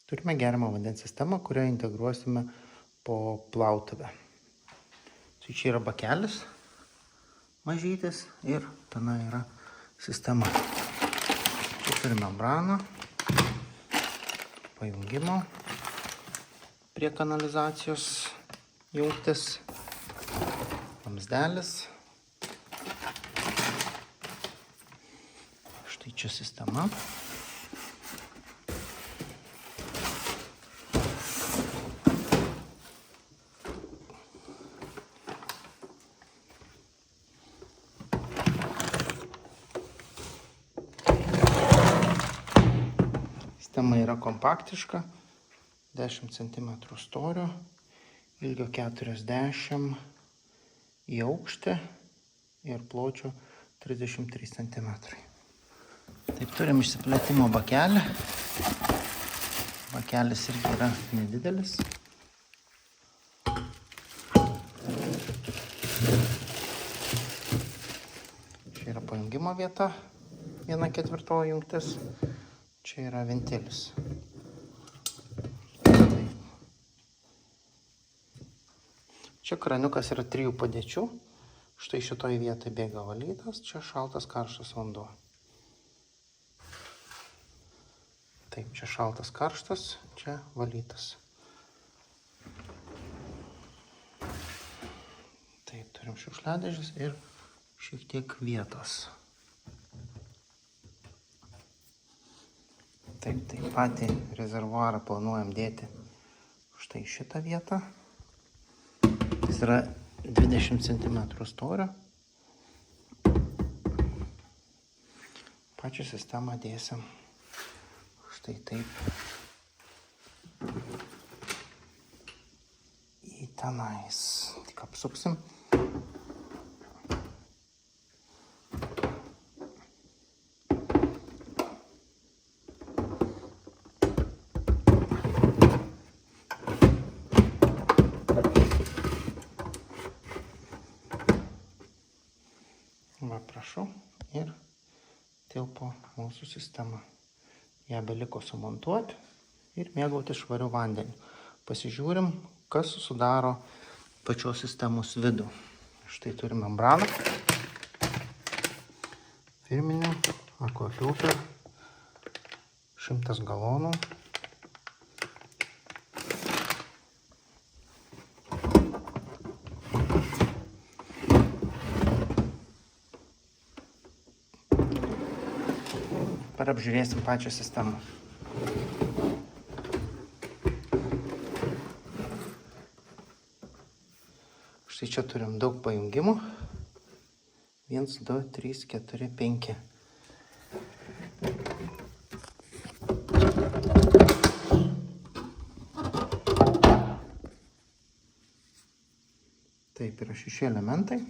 Turime geriamo vandens sistemą, kurią integruosime po plautuvę. Tai čia yra bakelis mažytis ir ten yra sistema. Čia turime membraną, pajungimo prie kanalizacijos jungtis, vamzdelis. Štai čia sistema. Sistema yra kompaktiška, 10 cm storio, ilgio 40 į aukštį ir pločio 33 cm. Taip, turim išsiplėtimo bakelį. Bakelis irgi yra nedidelis. Čia yra pajungimo vieta, 1/4 jungtis. Čia yra ventilis. Čia kraniukas yra 3 padėčių. Štai šitoje vietoje bėga valytas, čia šaltas karštas vanduo. Taip, čia šaltas karštas, čia valytas. Taip, turim šiukšliadėžes ir šiek tiek vietos. Taip, patį rezervuarą planuojam dėti štai šitą vietą. Jis yra 20 cm storio. Pačią sistemą dėsim štai taip į tenais. Tik apsuksim. Va, prašau, ir tilpo mūsų sistema. Ją beliko sumontuoti ir mėgautis švariu vandeniu. Pasižiūrim, kas sudaro pačios sistemos vidų. Štai turim membraną, firminį aquafiltrą, 100 galonų. Dabar apžiūrėsim pačią sistemą. Štai čia turim daug pajungimų. 1, 2, 3, 4, 5. Taip, yra 6 elementai.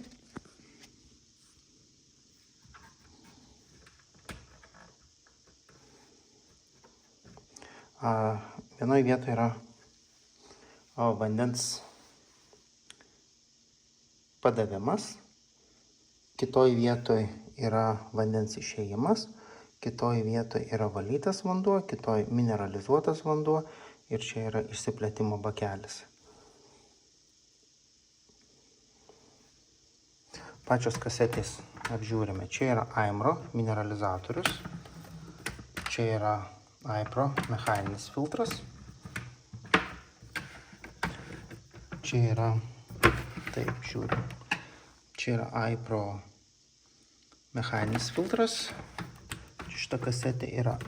Vienoje vietoje yra vandens padavimas, kitoje vietoje yra vandens išėjimas, kitoje vietoje yra valytas vanduo, kitoje mineralizuotas vanduo ir čia yra išsiplėtimo bakelis. Pačios kasetės apžiūrime. Čia yra Aimro mineralizatorius, čia yra Aipro mechaninis filtras. Čia yra, taip, žiūrim. Čia yra Aipro mechaninis filtras. Šita kasetė yra,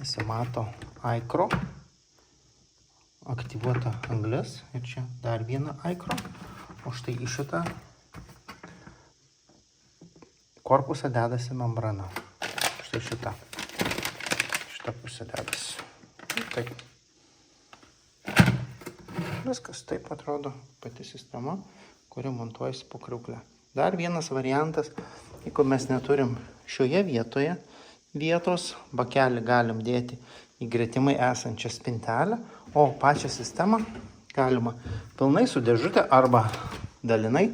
nesimato, Aikro. Aktyvuota anglis. Ir čia dar viena Aikro. O štai į šitą korpusą dedasi membrana. Štai šitą. Šitą pusę dedasi. Taip. Viskas taip atrodo pati sistema, kuri montuojasi po kriauklę. Dar vienas variantas, jeigu mes neturim šioje vietoje vietos, bakelį galim dėti į gretimai esančią spintelę, o pačią sistemą galima pilnai su dėžute arba dalinai.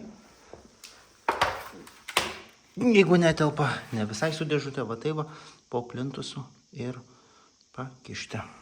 Jeigu netelpa, ne visai su dėžute, va tai va, po plintusu ir pakišti.